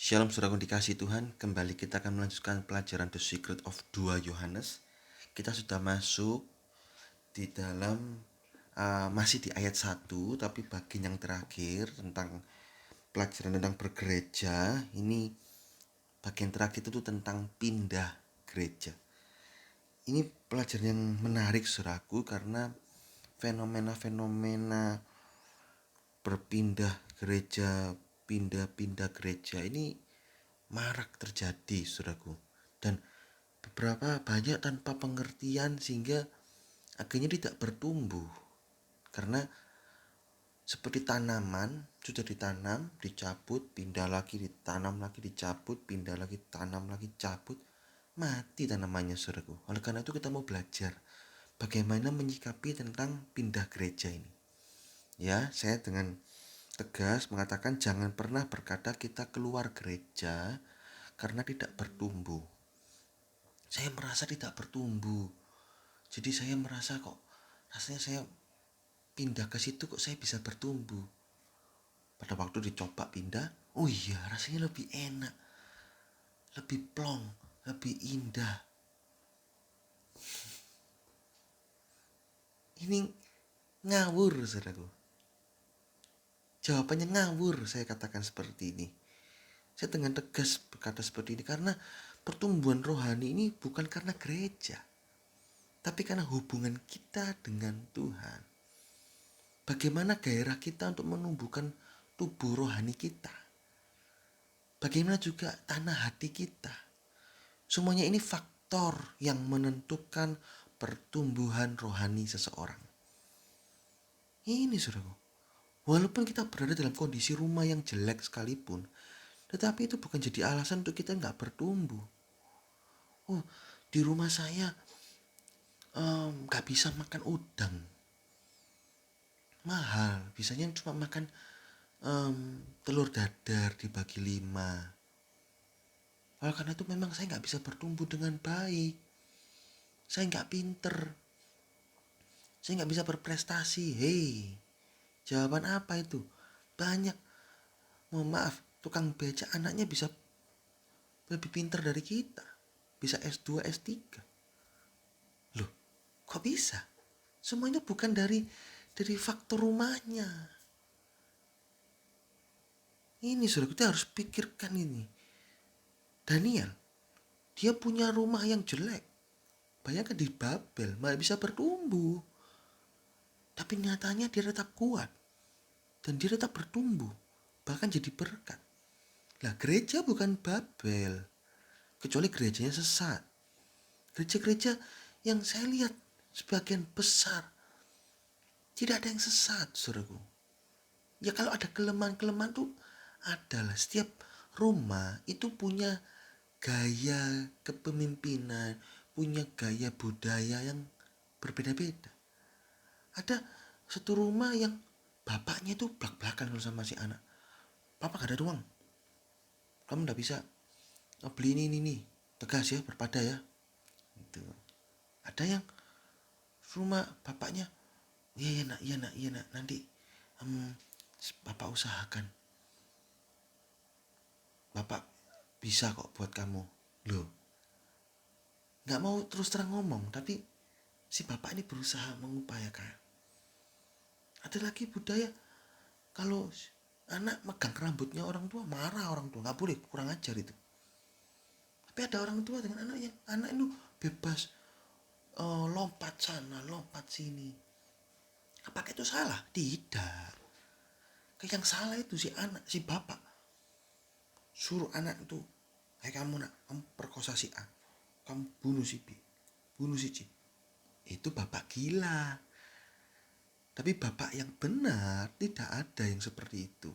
Shalom saudaraku dikasih Tuhan, kembali kita akan melanjutkan pelajaran The Secret of 2 Yohanes. Kita sudah masuk di dalam masih di ayat 1, tapi bagian yang terakhir tentang pelajaran tentang bergereja. Ini bagian terakhir itu tentang pindah gereja. Ini pelajaran yang menarik saudaraku karena fenomena-fenomena berpindah gereja, pindah-pindah gereja ini marak terjadi saudaraku, dan beberapa banyak tanpa pengertian sehingga akhirnya tidak bertumbuh karena seperti tanaman sudah ditanam, dicabut, pindah lagi, ditanam lagi, dicabut, pindah lagi, tanam lagi, cabut, mati tanamannya saudaraku. Oleh karena itu kita mau belajar bagaimana menyikapi tentang pindah gereja ini. Ya, saya dengan tegas mengatakan jangan pernah berkata kita keluar gereja karena tidak bertumbuh. Saya merasa tidak bertumbuh. Jadi saya merasa kok rasanya saya pindah ke situ kok saya bisa bertumbuh. Pada waktu dicoba pindah, oh iya rasanya lebih enak, lebih plong, lebih indah. Ini ngawur saudaraku. Jawabannya ngawur, saya katakan seperti ini. Saya dengan tegas berkata seperti ini karena pertumbuhan rohani ini bukan karena gereja, tapi karena hubungan kita dengan Tuhan. Bagaimana gairah kita untuk menumbuhkan tubuh rohani kita. Bagaimana juga tanah hati kita. Semuanya ini faktor yang menentukan pertumbuhan rohani seseorang. Ini saudaraku. Walaupun kita berada dalam kondisi rumah yang jelek sekalipun, tetapi itu bukan jadi alasan untuk kita nggak bertumbuh. Oh, di rumah saya nggak bisa makan udang. Mahal, bisanya cuma makan telur dadar dibagi 5. Oleh karena itu memang saya nggak bisa bertumbuh dengan baik. Saya nggak pinter. Saya nggak bisa berprestasi. Hei, jawaban apa itu? Banyak, mohon maaf, tukang beca anaknya bisa lebih pinter dari kita. Bisa S2, S3. Loh, kok bisa? Semuanya bukan dari faktor rumahnya. Ini sudah kita harus pikirkan ini. Daniel, dia punya rumah yang jelek. Bayangkan di Babel, malah bisa bertumbuh. Tapi nyatanya dia tetap kuat. Dan dia tetap bertumbuh. Bahkan jadi berkat. Lah gereja bukan Babel. Kecuali gerejanya sesat. Gereja-gereja yang saya lihat sebagian besar tidak ada yang sesat, saudaraku. Ya kalau ada kelemahan-kelemahan tuh adalah setiap rumah itu punya gaya kepemimpinan, punya gaya budaya yang berbeda-beda. Ada satu rumah yang bapaknya itu belak-belakan kalau sama si anak. Papa gak ada uang, kamu gak bisa beli ini, tegas ya, berpada ya. Gitu. Ada yang rumah bapaknya, iya nak, nanti bapak usahakan, bapak bisa kok buat kamu. Loh, nggak mau terus terang ngomong, tapi si bapak ini berusaha mengupayakan. Ada lagi budaya kalau anak megang rambutnya orang tua, marah orang tua, nggak boleh, kurang ajar itu. Tapi ada orang tua dengan anak itu bebas lompat sana, lompat sini. Apakah itu salah? Tidak. Yang salah itu si anak, si bapak suruh anak itu, kamu nak, kamu perkosa si A, kamu bunuh si B, bunuh si C. Itu bapak gila. Tapi bapak yang benar tidak ada yang seperti itu.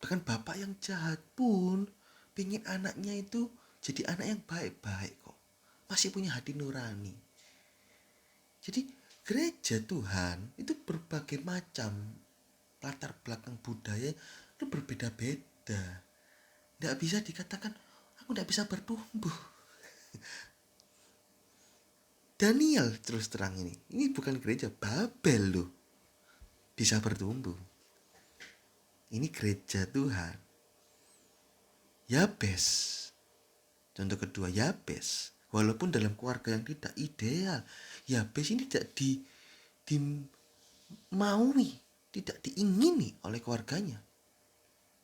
Bahkan bapak yang jahat pun pingin anaknya itu jadi anak yang baik-baik kok. Masih punya hati nurani. Jadi gereja Tuhan itu berbagai macam latar belakang budaya itu berbeda-beda. Tidak bisa dikatakan aku tidak bisa bertumbuh. Daniel terus terang ini bukan gereja Babel loh, bisa bertumbuh. Ini gereja Tuhan. Yabes. Contoh kedua, Yabes. Walaupun dalam keluarga yang tidak ideal, Yabes ini tidak dimaui, tidak diingini oleh keluarganya.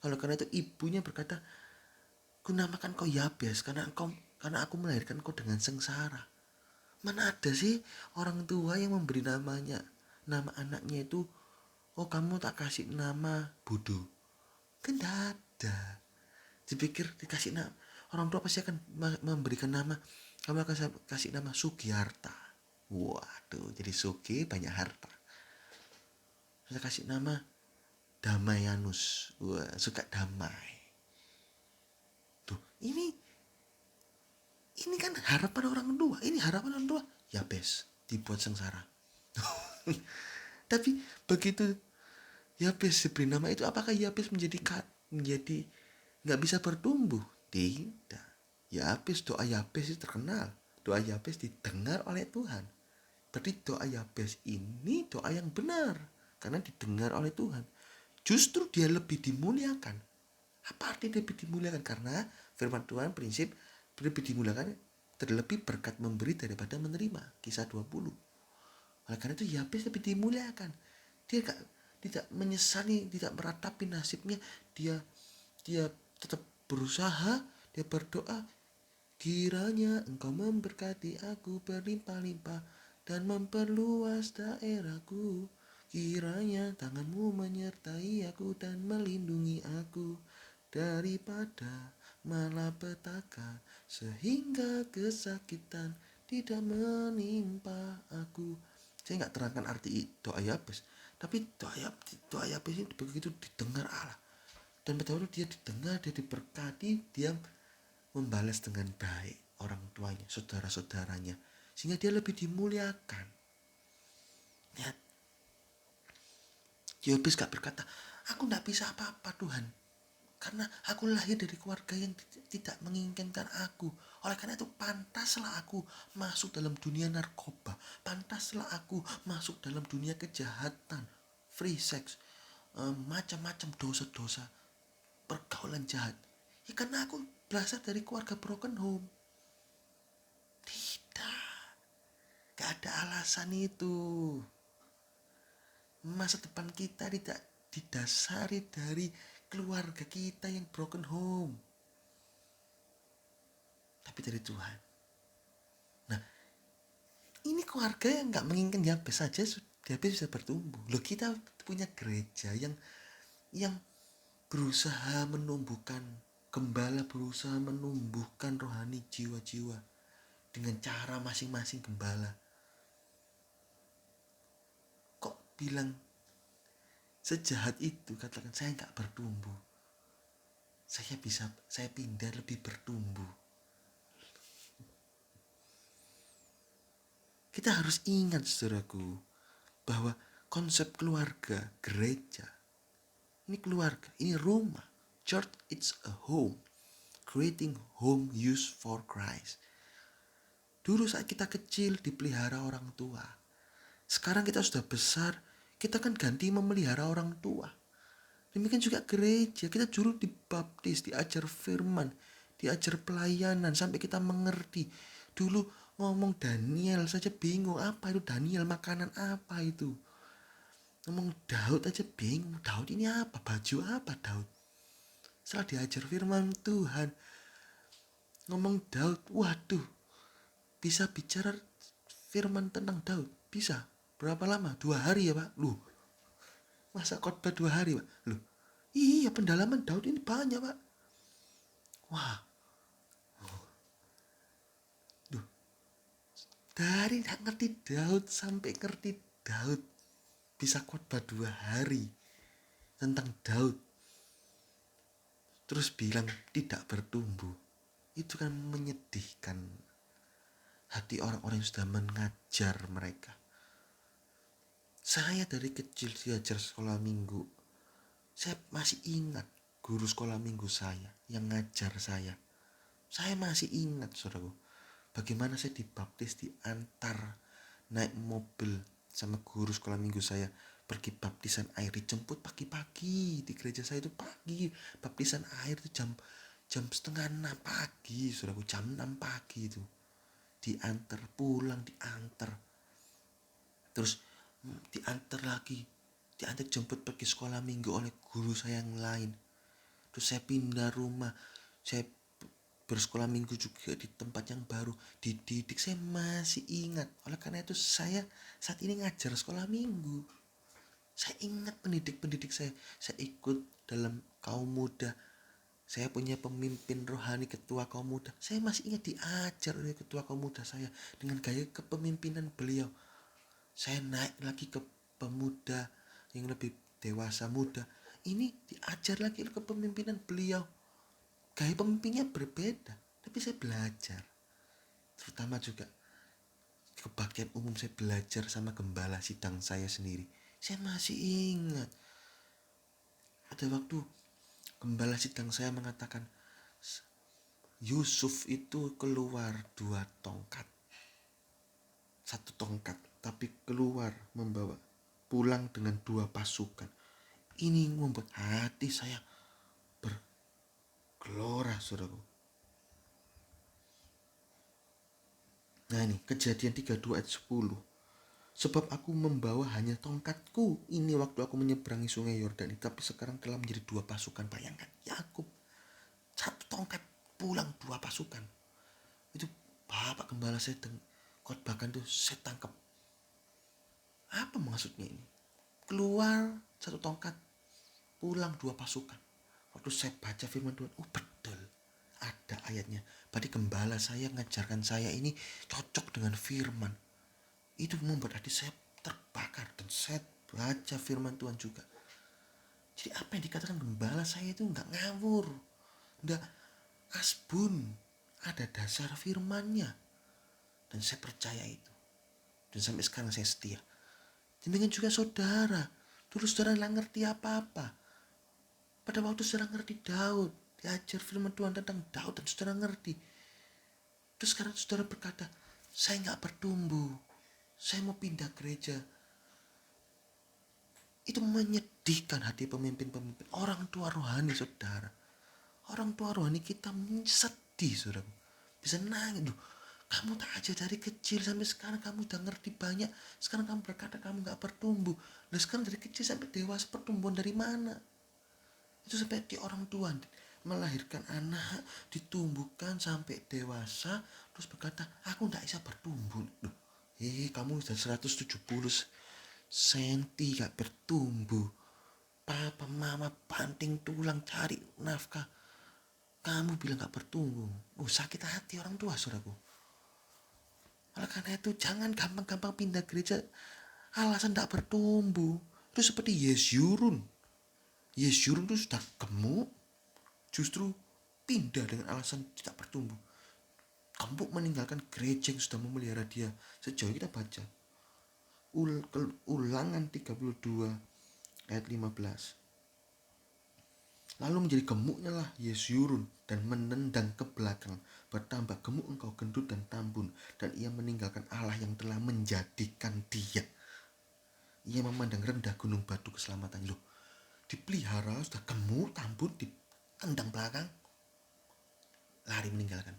Oleh karena itu ibunya berkata, "Kunamakan kau Yabes karena aku melahirkan kau dengan sengsara." Mana ada sih orang tua yang memberi nama anaknya itu, "Oh, kamu tak kasih nama bodoh." Kan tidak ada. Dipikir dikasih nama, orang tua pasti akan memberikan nama, kamu akan kasih nama Sugiarta. Waduh, jadi Sugi banyak harta. Saya kasih nama Damayanus. Wah, suka damai. Tuh, ini kan harapan orang tua. Ini harapan orang tua. Yabes dibuat sengsara. Tapi begitu Yabes diberi nama itu, apakah Yabes menjadi nggak bisa bertumbuh? Tidak. Yabes, doa Yabes itu terkenal. Doa Yabes didengar oleh Tuhan. Berarti doa Yabes ini doa yang benar karena didengar oleh Tuhan. Justru dia lebih dimuliakan. Apa arti lebih dimuliakan? Karena firman Tuhan prinsip lebih dimuliakan, terlebih berkat memberi daripada menerima. Kisah 20. Oleh karena itu Yabes lebih dimuliakan. Dia tidak menyesali, tidak meratapi nasibnya. Dia tetap berusaha, dia berdoa, kiranya engkau memberkati aku berlimpah-limpah dan memperluas daerahku. Kiranya tanganmu menyertai aku dan melindungi aku daripada malapetaka, sehingga kesakitan tidak menimpa aku. Saya nggak terangkan arti doa Yabes, tapi doa Yabes ini begitu didengar Allah, dan betul dia didengar, dia diberkati, dia membalas dengan baik orang tuanya, saudara-saudaranya, sehingga dia lebih dimuliakan. Lihat, Yobes gak berkata, aku gak bisa apa-apa Tuhan, karena aku lahir dari keluarga yang tidak menginginkan aku. Oleh karena itu pantaslah aku masuk dalam dunia narkoba, pantaslah aku masuk dalam dunia kejahatan, free sex, macam-macam dosa-dosa, pergaulan jahat. Ya karena aku berasal dari keluarga broken home. Tidak, gak ada alasan itu. Masa depan kita tidak didasari dari keluarga kita yang broken home, tapi dari Tuhan. Nah, ini keluarga yang gak menginginkan Yabes saja, Yabes bisa bertumbuh. Loh, kita punya gereja yang berusaha menumbuhkan, gembala berusaha menumbuhkan rohani jiwa-jiwa dengan cara masing-masing gembala. Kok bilang sejahat itu, katakan saya gak bertumbuh, saya pindah lebih bertumbuh. Kita harus ingat, saudaraku, bahwa konsep keluarga, gereja, ini keluarga, ini rumah. Church, it's a home. Creating home used for Christ. Dulu saat kita kecil dipelihara orang tua. Sekarang kita sudah besar, kita kan ganti memelihara orang tua. Demikian juga gereja, kita dulu dibaptis, diajar firman, diajar pelayanan sampai kita mengerti. Dulu ngomong Daniel saja bingung, apa itu Daniel, makanan apa itu. Ngomong Daud aja bingung, Daud ini apa, baju apa Daud. Setelah diajar firman Tuhan, ngomong Daud, waduh, bisa bicara firman tentang Daud, bisa. Berapa lama? 2 hari ya Pak? Loh, masa khotbah 2 hari Pak? Loh, iya, pendalaman Daud ini banyak Pak. Wah, dari gak ngerti Daud sampai ngerti Daud, bisa khotbah 2 hari tentang Daud, terus bilang tidak bertumbuh. Itu kan menyedihkan hati orang-orang yang sudah mengajar mereka. Saya dari kecil diajar sekolah minggu, saya masih ingat guru sekolah minggu saya yang ngajar saya. Saya masih ingat, saudaraku, bagaimana saya dibaptis, diantar naik mobil sama guru sekolah minggu saya pergi baptisan air, dijemput pagi-pagi di gereja saya itu pagi. Baptisan air itu jam jam setengah 6 pagi, saudaraku, jam 6 pagi itu diantar pulang, diantar terus diantar lagi, diantar jemput pergi sekolah minggu oleh guru saya yang lain. Terus saya pindah rumah, saya bersekolah minggu juga di tempat yang baru, dididik. Saya masih ingat. Oleh karena itu saya saat ini ngajar sekolah minggu. Saya ingat pendidik-pendidik saya ikut dalam kaum muda. Saya punya pemimpin rohani, ketua kaum muda. Saya masih ingat diajar oleh ketua kaum muda saya dengan gaya kepemimpinan beliau. Saya naik lagi ke pemuda yang lebih dewasa muda. Ini diajar lagi oleh kepemimpinan beliau. Gaya pemimpinnya berbeda, tapi saya belajar. Terutama juga kebaktian umum, saya belajar sama gembala sidang saya sendiri. Saya masih ingat ada waktu gembala sidang saya mengatakan, Yusuf itu keluar 2 tongkat, 1 tongkat, tapi keluar membawa pulang dengan 2 pasukan. Ini membuat hati saya bergelora, saudaraku. Nah ini Kejadian 32 ayat 10. Sebab aku membawa hanya tongkatku ini waktu aku menyeberangi sungai Yordan, tapi sekarang telah menjadi 2 pasukan. Bayangkan, Yakub 1 tongkat pulang 2 pasukan. Itu Bapak Gembala saya khotbahkan tuh, saya tangkap. Apa maksudnya ini? Keluar 1 tongkat, pulang 2 pasukan. Waktu saya baca firman Tuhan, oh betul, ada ayatnya. Berarti gembala saya ngajarkan saya ini cocok dengan firman. Itu membuat hati saya terbakar dan saya baca firman Tuhan juga. Jadi apa yang dikatakan gembala saya itu nggak ngawur, nggak asbun, ada dasar firmannya, dan saya percaya itu. Dan sampai sekarang saya setia. Demikian juga saudara, dulu saudara nggak ngerti apa-apa. Pada waktu saudara ngerti Daud, diajar firman Tuhan tentang Daud dan saudara ngerti. Terus sekarang saudara berkata, saya nggak bertumbuh, saya mau pindah gereja. Itu menyedihkan hati pemimpin-pemimpin, orang tua rohani saudara. Orang tua rohani kita sedih, saudara. Bisa nangis. Duh, kamu tak aja dari kecil sampai sekarang kamu udah ngerti banyak. Sekarang kamu berkata kamu gak bertumbuh. Nah sekarang dari kecil sampai dewasa pertumbuhan dari mana? Itu seperti orang tua melahirkan anak, ditumbuhkan sampai dewasa, terus berkata, aku gak bisa bertumbuh. Duh, kamu udah 170 senti gak bertumbuh. Papa mama banting tulang cari nafkah, kamu bilang gak bertumbuh. Sakit hati orang tua, saudaraku. Oleh karena itu jangan gampang-gampang pindah gereja alasan gak bertumbuh. Itu seperti Yesyurun. Yesyurun itu sudah gemuk, justru pindah dengan alasan tidak bertumbuh. Gemuk meninggalkan gereja yang sudah memelihara dia. Sejauh kita baca Ulangan 32 ayat 15. Lalu menjadi gemuknya lah Yesyurun dan menendang ke belakang. Bertambah gemuk engkau gendut dan tambun. Dan ia meninggalkan Allah yang telah menjadikan dia. Ia memandang rendah gunung batu keselamatan. Loh, dipelihara sudah gemuk, tambun, ditendang belakang, lari meninggalkan.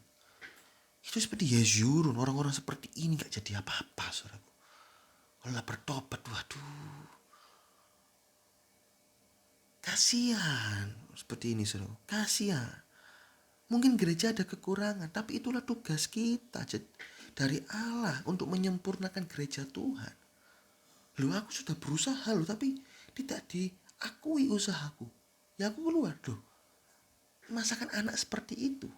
Itu seperti Yesyurun. Orang-orang seperti ini gak jadi apa-apa, saudaraku. Kalau bertobat, waduh, kasihan. Seperti ini, saudara. Kasihan. Mungkin gereja ada kekurangan, tapi itulah tugas kita dari Allah untuk menyempurnakan gereja Tuhan. Loh, aku sudah berusaha loh, tapi tidak diakui usahaku. Ya aku keluar loh. Masakan anak seperti itu.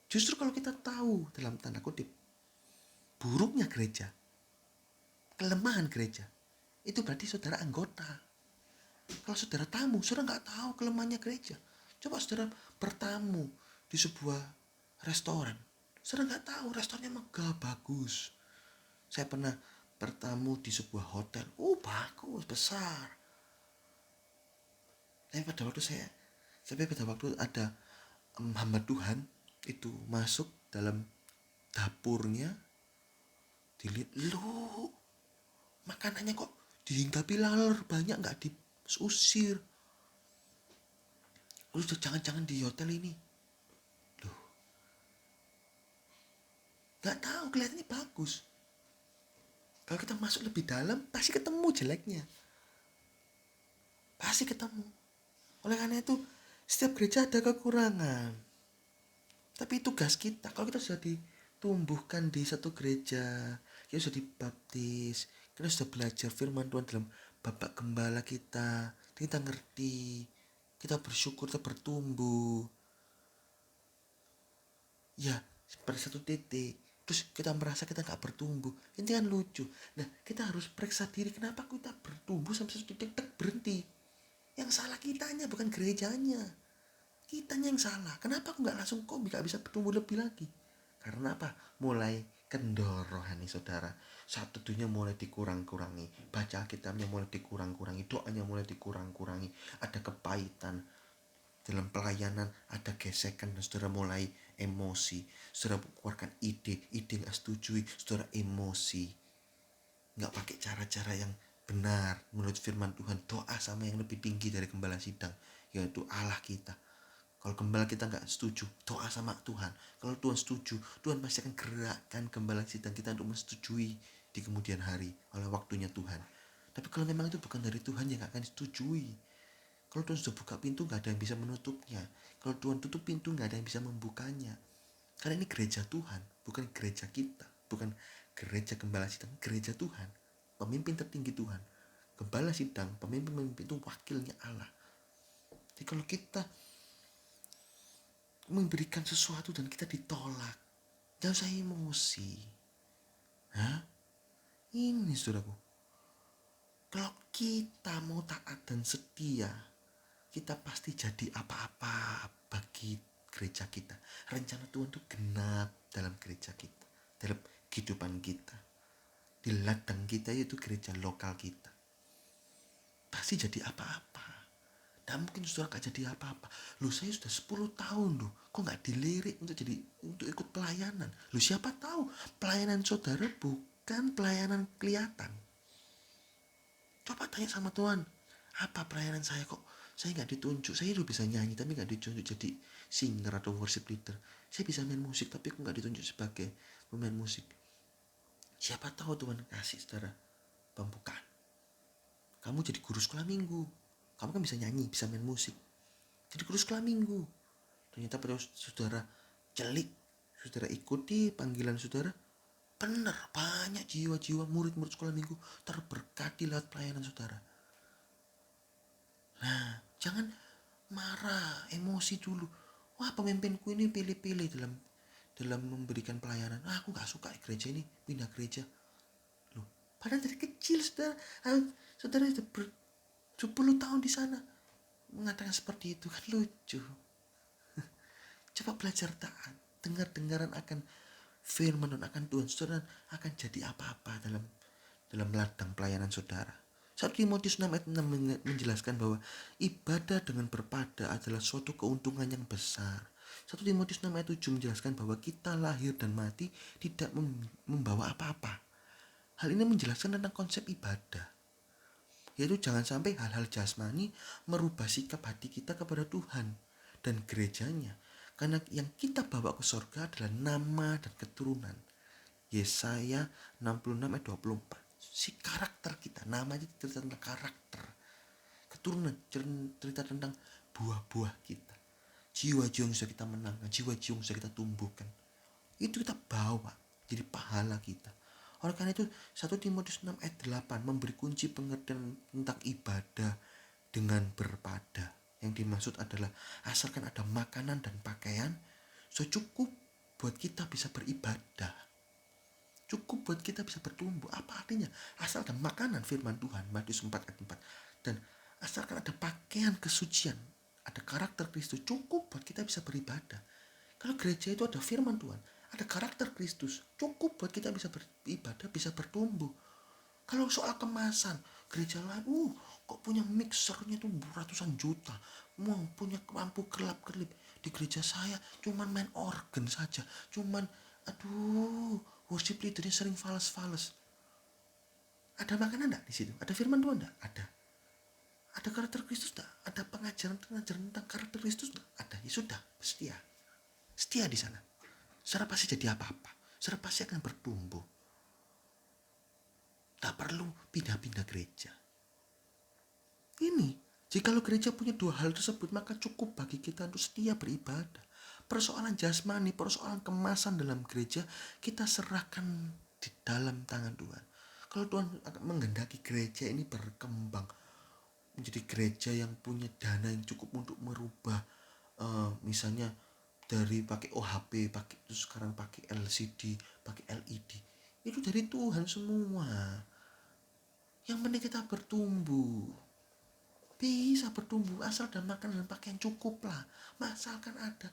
Justru kalau kita tahu dalam tanda kutip buruknya gereja, kelemahan gereja, itu berarti saudara anggota. Kalau saudara tamu, saudara nggak tahu kelemahannya gereja. Coba saudara bertamu di sebuah restoran, saudara nggak tahu restorannya megah, bagus. Saya pernah bertamu di sebuah hotel, bagus, besar. Tapi pada waktu ada hamba Tuhan itu masuk dalam dapurnya, dilihat, loh, makanannya kok dihinggapi laler banyak, nggak diusir. Lu jangan-jangan di hotel ini Nggak tahu, kelihatannya bagus. Kalau kita masuk lebih dalam, pasti ketemu jeleknya. Pasti ketemu. Oleh karena itu, setiap gereja ada kekurangan. Tapi tugas kita, kalau kita sudah ditumbuhkan di satu gereja, kita sudah dibaptis, kita sudah belajar firman Tuhan dalam Bapak Gembala kita ngerti, kita bersyukur, kita bertumbuh. Ya, pada satu titik, terus kita merasa kita gak bertumbuh, ini kan lucu. Nah, kita harus periksa diri, kenapa kita bertumbuh sampai satu titik berhenti. Yang salah kitanya, bukan gerejanya. Kitanya yang salah. Kenapa aku gak langsung gak bisa bertumbuh lebih lagi? Karena apa? Mulai kendor rohani saudara. Satu dunia mulai dikurang-kurangi, baca kitabnya mulai dikurang-kurangi, doanya mulai dikurang-kurangi, ada kepahitan dalam pelayanan, ada gesekan, dan saudara mulai emosi. Saudara keluarkan ide gak setujui, saudara emosi, gak pakai cara-cara yang benar menurut firman Tuhan. Doa sama yang lebih tinggi dari gembala sidang, yaitu Allah kita. Kalau gembala kita gak setuju, doa sama Tuhan. Kalau Tuhan setuju, Tuhan pasti akan gerakkan gembala sidang kita untuk menyetujui di kemudian hari oleh waktunya Tuhan. Tapi kalau memang itu bukan dari Tuhan, ya gak akan disetujui. Kalau Tuhan sudah buka pintu, gak ada yang bisa menutupnya. Kalau Tuhan tutup pintu, gak ada yang bisa membukanya. Karena ini gereja Tuhan, bukan gereja kita. Bukan gereja gembala sidang, gereja Tuhan. Pemimpin tertinggi Tuhan. Gembala sidang, pemimpin itu wakilnya Allah. Jadi kalau kita memberikan sesuatu dan kita ditolak, jangan usah emosi. Ini saudaraku, kalau kita mau taat dan setia, kita pasti jadi apa-apa bagi gereja kita. Rencana Tuhan itu genap dalam gereja kita, dalam kehidupan kita, di ladang kita, yaitu gereja lokal kita. Pasti jadi apa-apa. Dan mungkin saudara gak jadi apa-apa. Loh, saya sudah 10 tahun loh, kok gak dilirik untuk ikut pelayanan. Loh, siapa tahu pelayanan saudara bukan pelayanan kelihatan. Coba tanya sama Tuhan, apa pelayanan saya kok saya gak ditunjuk. Saya udah bisa nyanyi tapi gak ditunjuk jadi singer atau worship leader. Saya bisa main musik tapi aku gak ditunjuk sebagai pemain musik. Siapa tahu Tuhan kasih saudara pembukaan. Kamu jadi guru sekolah minggu, kamu kan bisa nyanyi, bisa main musik, jadi guru sekolah minggu. Ternyata pada saudara celik, saudara ikuti panggilan saudara, benar banyak jiwa-jiwa murid-murid sekolah minggu terberkati lewat pelayanan saudara. Nah, jangan marah, emosi dulu. Wah, pemimpinku ini pilih-pilih dalam memberikan pelayanan. Aku gak suka gereja ini, pindah gereja. Loh, padahal dari kecil saudara sudah 10 tahun di sana mengatakan seperti itu, kan lucu. Coba belajar taat, dengar-dengaran akan firman dan akan Tuhan, saudara akan jadi apa-apa dalam ladang pelayanan saudara. 1 Timotius 6 ayat 6 menjelaskan bahwa ibadah dengan berpada adalah suatu keuntungan yang besar. 1 Timotius 6 ayat 7 menjelaskan bahwa kita lahir dan mati tidak membawa apa-apa. Hal ini menjelaskan tentang konsep ibadah, yaitu jangan sampai hal-hal jasmani merubah sikap hati kita kepada Tuhan dan gerejanya. Karena yang kita bawa ke surga adalah nama dan keturunan. Yesaya 66 ayat 24. Si karakter kita, namanya cerita tentang karakter. Keturunan cerita tentang buah-buah kita. Jiwa-jiwa yang sudah kita menangkan, jiwa-jiwa yang sudah kita tumbuhkan. Itu kita bawa jadi pahala kita. Oleh karena itu 1 Timotius 6 ayat 8 memberi kunci pengertian tentang ibadah dengan berpada. Yang dimaksud adalah asalkan ada makanan dan pakaian, cukup buat kita bisa beribadah. Cukup buat kita bisa bertumbuh. Apa artinya? Asal ada makanan firman Tuhan, Matius 4 ayat 4. Dan asalkan ada pakaian kesucian, ada karakter Kristus, cukup buat kita bisa beribadah. Kalau gereja itu ada firman Tuhan, ada karakter Kristus, cukup buat kita bisa beribadah, bisa bertumbuh. Kalau soal kemasan, gereja lain, kok punya mixernya tuh ratusan juta, mau punya lampu kelap-kelip. Di gereja saya cuman main organ saja, worship leadernya sering fales-fales. Ada makanan enggak di situ? Ada firman Tuhan enggak? Ada. Ada karakter Kristus enggak? Ada pengajaran tentang karakter Kristus enggak? Ada. Ya sudah, setia di sana. Saudara pasti jadi apa-apa. saudara pasti akan bertumbuh. Tak perlu pindah-pindah gereja. Ini, jikalau gereja punya dua hal tersebut, maka cukup bagi kita untuk setia beribadah. Persoalan jasmani, persoalan kemasan dalam gereja, kita serahkan di dalam tangan Tuhan. Kalau Tuhan akan menghendaki gereja ini berkembang, menjadi gereja yang punya dana yang cukup untuk merubah, misalnya dari pakai OHP, terus sekarang pakai LCD, pakai LED, itu dari Tuhan semua. Yang penting kita bertumbuh. Bisa bertumbuh asal dan makan dan pakaian cukup lah. Asalkan ada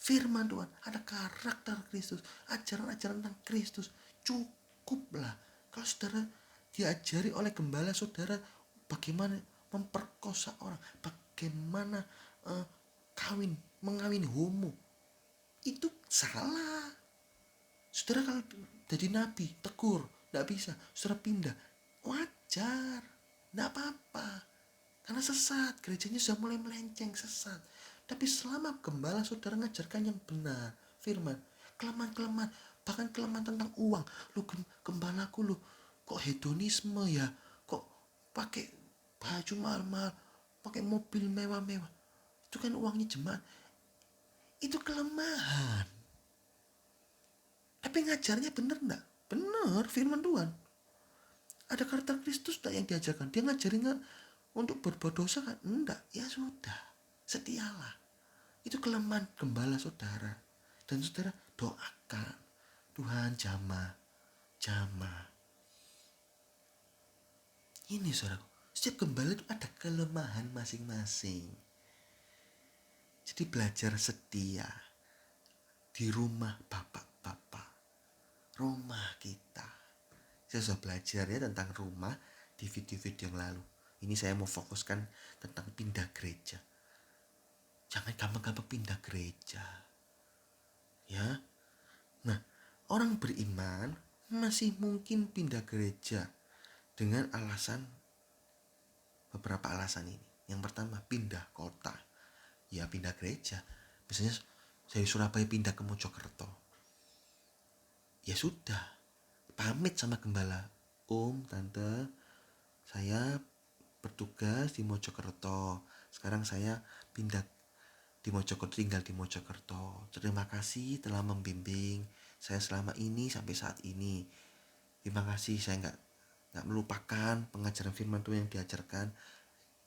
firman Tuhan, ada karakter Kristus, ajaran-ajaran tentang Kristus, cukup lah. Kalau saudara diajari oleh gembala saudara bagaimana memperkosa orang, bagaimana mengawini homo, itu salah. Saudara kalau jadi nabi tegur, tidak bisa, saudara pindah, wajar, tidak apa-apa. Karena sesat, gerejanya sudah mulai melenceng sesat. Tapi selama gembala saudara ngajarkan yang benar, firman, kelemahan-kelemahan, bahkan kelemahan tentang uang. Lu gembalaku lu, kok hedonisme ya, kok pakai baju mahal-mahal, pakai mobil mewah-mewah. Itu kan uangnya jemaat. Itu kelemahan. Tapi ngajarnya benar enggak? Benar, firman Tuhan. Ada karakter Kristus enggak yang diajarkan? Dia ngajarin enggak untuk berbuat dosa kan? Enggak. Ya sudah, setialah. Itu kelemahan gembala saudara. Dan saudara doakan, Tuhan jamah. Ini saudaraku, setiap gembala itu ada kelemahan masing-masing. Jadi belajar setia di rumah bapak-bapak, rumah kita. Saya sudah belajar ya tentang rumah di video-video yang lalu. Ini saya mau fokuskan tentang pindah gereja. Jangan gampang-gampang pindah gereja. Ya. Nah, orang beriman masih mungkin pindah gereja dengan beberapa alasan ini. Yang pertama, pindah kota. Ya, pindah gereja. Misalnya dari Surabaya pindah ke Mojokerto. Ya sudah, pamit sama gembala. Om, tante, saya bertugas di Mojokerto. Sekarang saya pindah di Mojokerto, tinggal di Mojokerto. Terima kasih telah membimbing saya selama ini sampai saat ini. Terima kasih, saya nggak melupakan pengajaran firman Tuhan yang diajarkan.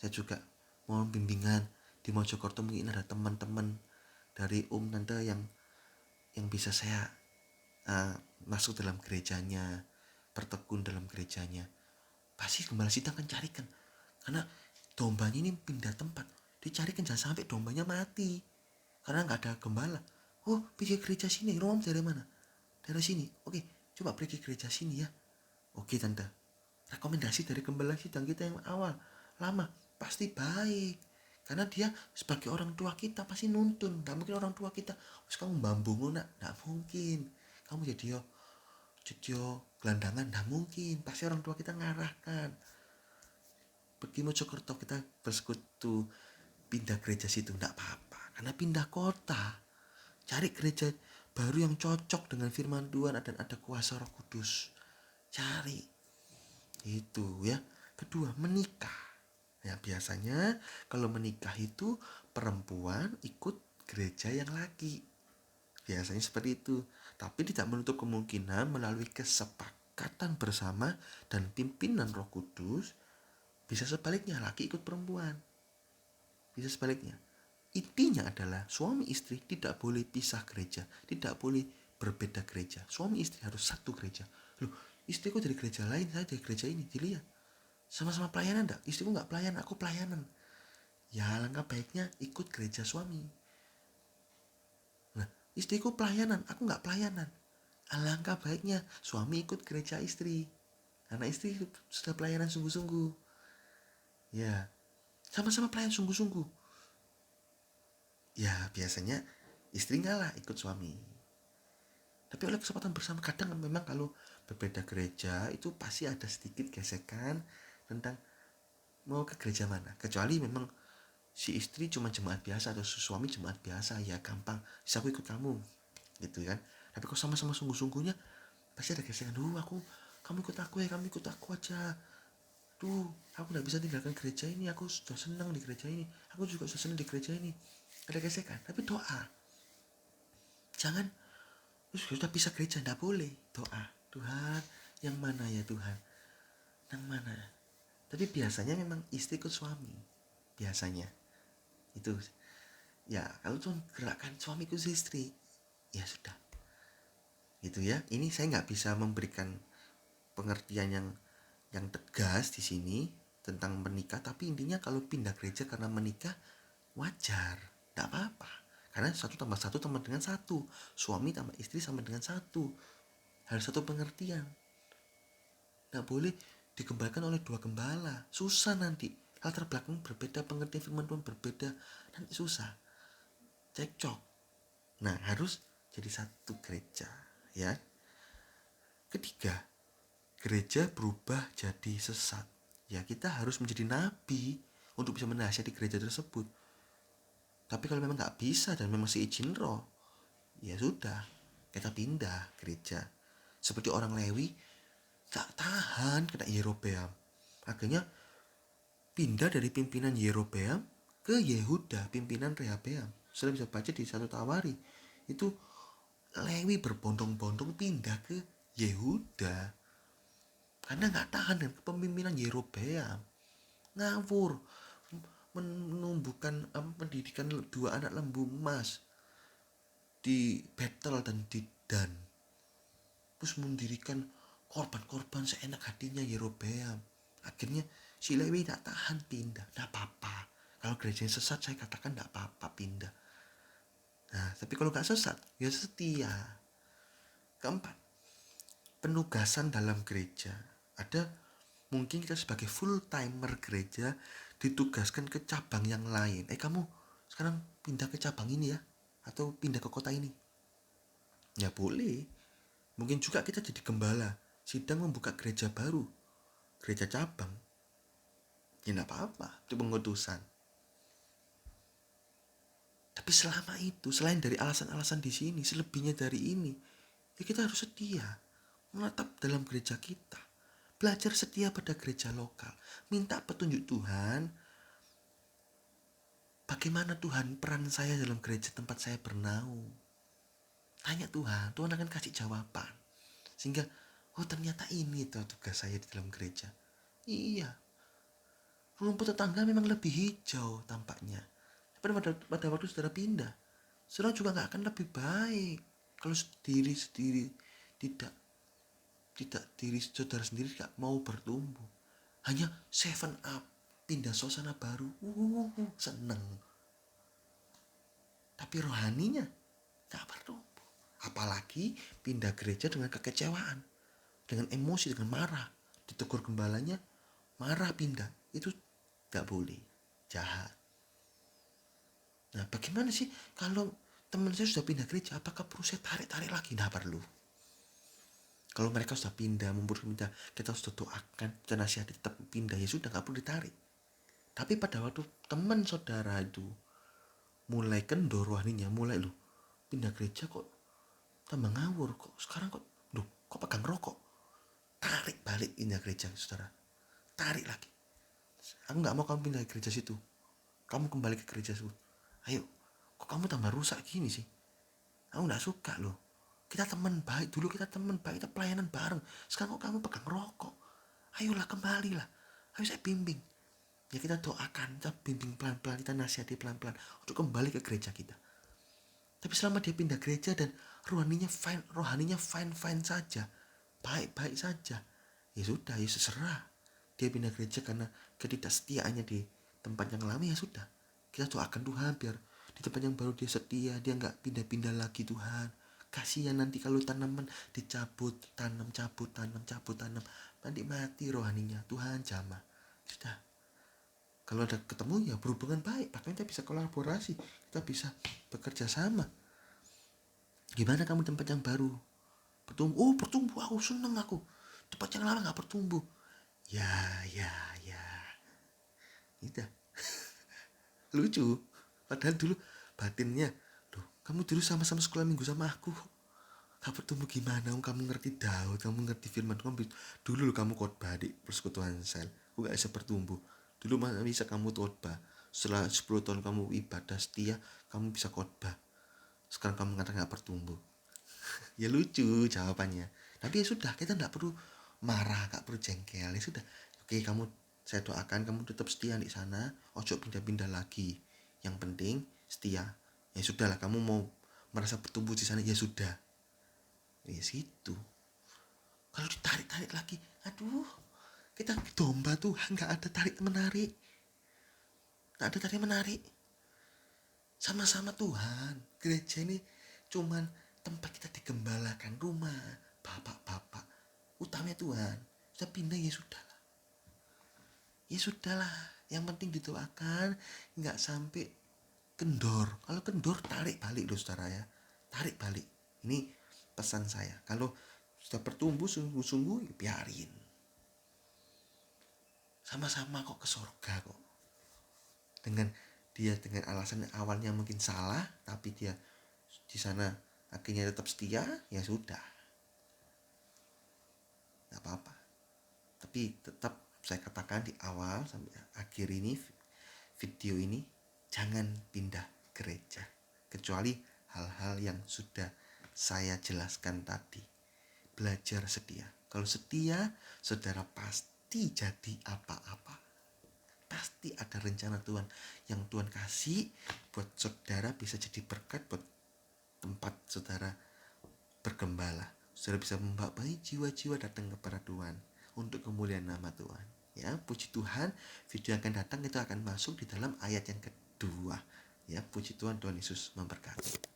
Saya juga mohon bimbingan di Mojokerto, mungkin ada teman-teman dari tante yang bisa saya masuk dalam gerejanya, bertekun dalam gerejanya. Pasti gembala sidang akan carikan, karena dombanya ini pindah tempat, dicarikan jangan sampai dombanya mati karena nggak ada gembala. Oh, pergi gereja sini, rumahmu dari mana? Dari sini. Oke, coba pergi gereja sini ya. Oke tante, rekomendasi dari gembala sidang kita yang awal lama pasti baik, karena dia sebagai orang tua kita pasti nuntun. Gak mungkin orang tua kita kamu bambung nak, gak mungkin. Kamu jadi gelandangan, gak mungkin. Pasti orang tua kita ngarahkan. Pergi Mojokerto, kita bersekutu, pindah gereja situ gak apa-apa, karena pindah kota. Cari gereja baru yang cocok dengan firman Tuhan dan ada kuasa Roh Kudus. Cari itu ya. Kedua, menikah. Ya, biasanya kalau menikah itu perempuan ikut gereja yang laki. Biasanya seperti itu. Tapi tidak menutup kemungkinan melalui kesepakatan bersama dan pimpinan Roh Kudus, bisa sebaliknya, laki ikut perempuan. Bisa sebaliknya. Intinya adalah suami istri tidak boleh pisah gereja, tidak boleh berbeda gereja. Suami istri harus satu gereja. Loh, istriku dari gereja lain, saya dari gereja ini. Dilihat, sama-sama pelayanan enggak? Istriku enggak pelayanan, aku pelayanan. Ya alangkah baiknya ikut gereja suami. Nah, istriku pelayanan, aku enggak pelayanan. Alangkah baiknya suami ikut gereja istri, karena istri sudah pelayanan sungguh-sungguh. Ya, sama-sama pelayan sungguh-sungguh. Ya biasanya istri ngalah ikut suami. Tapi oleh kesempatan bersama, kadang memang kalau berbeda gereja itu pasti ada sedikit gesekan tentang mau ke gereja mana. Kecuali memang si istri cuma jemaat biasa atau suami jemaat biasa, ya gampang, bisa aku ikut kamu gitu kan. Tapi kalau sama-sama sungguh-sungguhnya pasti ada gesekan. Kamu ikut aku aja. Aku nggak bisa tinggalkan gereja ini, aku sudah senang di gereja ini, aku juga sudah senang di gereja ini. Ada gesekan, tapi doa. Jangan sudah pisah gereja, nggak boleh. Doa, Tuhan, yang mana ya Tuhan, yang mana. Tapi biasanya memang istri ke suami, biasanya itu. Ya kalau tuh gerakan suamiku istri, ya sudah. Gitu ya. Ini saya nggak bisa memberikan pengertian yang tegas di sini tentang menikah, tapi intinya kalau pindah gereja karena menikah wajar, tidak apa-apa. Karena 1+1 sama dengan 1, suami tambah istri sama dengan 1, harus satu pengertian. Tidak boleh digembalakan oleh 2 gembala, susah nanti. Latar belakang berbeda, pengertian firman Tuhan berbeda, nanti susah, cekcok. Nah, harus jadi satu gereja, ya. Ketiga, gereja berubah jadi sesat. Ya, kita harus menjadi nabi untuk bisa menasihati gereja tersebut. Tapi kalau memang nggak bisa dan memang seizin roh, ya sudah, kita pindah gereja. Seperti orang Lewi tak tahan kena Yerobeam, akhirnya pindah dari pimpinan Yerobeam ke Yehuda, pimpinan Rehabeam. Sudah bisa baca di 1 Tawari, itu Lewi berbondong-bondong pindah ke Yehuda karena nggak tahan dengan kepemimpinan Yerobeam. Ngawur, menumbuhkan pendidikan 2 anak lembu emas di Betel dan di Dan, terus mendirikan korban-korban seenak hatinya Yerobeam. Akhirnya si Lewi tak tahan pindah. Tidak apa-apa, kalau gerejanya sesat saya katakan tidak apa-apa pindah. Nah, tapi kalau nggak sesat ya setia. Keempat, penugasan dalam gereja. Ada mungkin kita sebagai full timer gereja ditugaskan ke cabang yang lain. Kamu sekarang pindah ke cabang ini ya, atau pindah ke kota ini. Ya boleh. Mungkin juga kita jadi gembala, sidang membuka gereja baru, gereja cabang. Ya tidak apa-apa, itu pengutusan. Tapi selama itu, selain dari alasan-alasan di sini, selebihnya dari ini, ya kita harus setia menetap dalam gereja kita. Belajar setia pada gereja lokal. Minta petunjuk Tuhan. Bagaimana Tuhan peran saya dalam gereja tempat saya bernaung. Tanya Tuhan, Tuhan akan kasih jawaban. Sehingga, ternyata ini tuh tugas saya di dalam gereja. Iya, rumput tetangga memang lebih hijau tampaknya. Pada waktu saudara pindah, saudara juga gak akan lebih baik. Kalau sendiri tidak diri saudara sendiri gak mau bertumbuh. Hanya 7 up, pindah suasana baru, seneng. Tapi rohaninya gak bertumbuh. Apalagi pindah gereja dengan kekecewaan, dengan emosi, dengan marah. Ditegur gembalanya, marah pindah. Itu gak boleh, jahat. Nah, bagaimana sih kalau teman saya sudah pindah gereja, apakah perlu saya tarik-tarik lagi? Nah, perlu. Kalau mereka sudah pindah, pindah, kita sudah doakan, kita nasihati tetap pindah, ya sudah, gak perlu ditarik. Tapi pada waktu teman saudara itu mulai kendor rohaninya, mulai pindah gereja kok tambah ngawur, kok sekarang kok pegang rokok, tarik balik pindah gereja saudara, tarik lagi. Aku gak mau kamu pindah gereja situ, kamu kembali ke gereja situ. Ayo, kok kamu tambah rusak gini sih? Aku gak suka loh. Kita teman baik, dulu kita teman baik, kita pelayanan bareng. Sekarang kok kamu pegang rokok? Ayolah, kembalilah. Ayo saya bimbing. Ya kita doakan, kita bimbing pelan-pelan, kita nasihati pelan-pelan untuk kembali ke gereja kita. Tapi selama dia pindah gereja dan rohaninya fine saja, baik-baik saja, ya sudah, ya seserah. Dia pindah gereja karena ketidaksetiaannya di tempat yang lama, ya sudah. Kita doakan Tuhan biar di tempat yang baru dia setia, dia nggak pindah-pindah lagi Tuhan. Kasihan nanti kalau tanaman dicabut, tanam, nanti mati rohaninya. Tuhan jamah. Sudah. Kalau ada ketemu ya berhubungan baik, bahkan kita bisa kolaborasi, kita bisa bekerja sama. Gimana kamu tempat yang baru? Bertumbuh, aku seneng aku. Tempat yang lama gak bertumbuh. Ya. Itu lucu. Padahal dulu batinnya, kamu dulu sama-sama sekolah minggu sama aku. Gak bertumbuh gimana? Kamu ngerti Daud, kamu ngerti firman Tuhan. Dulu kamu khotbah di persekutuan sel. Aku gak bisa bertumbuh. Dulu mana bisa kamu khotbah. Setelah 10 tahun kamu ibadah setia, kamu bisa khotbah. Sekarang kamu mengatakan gak bertumbuh. Ya lucu jawabannya. Tapi ya sudah, kita gak perlu marah, gak perlu jengkel. Ya sudah. Oke, saya doakan kamu tetap setia di sana. Ojo pindah-pindah lagi. Yang penting setia. Ya sudahlah, kamu mau merasa bertumbuh di sana, ya sudah. Ya situ. Kalau ditarik-tarik lagi, aduh, kita domba Tuhan, nggak ada tarik menarik, nggak ada tarik menarik. Sama-sama Tuhan. Gereja ini cuman tempat kita digembalakan, rumah bapak-bapak. Utamanya Tuhan. Sudah pindah ya sudahlah. Ya sudahlah. Yang penting didoakan, nggak sampai kendor. Kalau kendor tarik balik loh saudara ya. Tarik balik. Ini pesan saya. Kalau sudah bertumbuh sungguh-sungguh, ya biarin. Sama-sama kok ke surga kok. Dengan alasan yang awalnya mungkin salah, tapi dia di sana akhirnya tetap setia, ya sudah. Gak apa-apa. Tapi tetap saya katakan di awal sampai akhir ini video ini, jangan pindah gereja kecuali hal-hal yang sudah saya jelaskan tadi. Belajar setia. Kalau setia, saudara pasti jadi apa-apa. Pasti ada rencana Tuhan yang Tuhan kasih buat saudara, bisa jadi berkat buat tempat saudara bergembala. Saudara bisa membawa jiwa-jiwa datang kepada Tuhan untuk kemuliaan nama Tuhan. Ya, puji Tuhan, video yang akan datang itu akan masuk di dalam ayat yang kedua. Ya, puji Tuhan, Tuhan Yesus memberkati.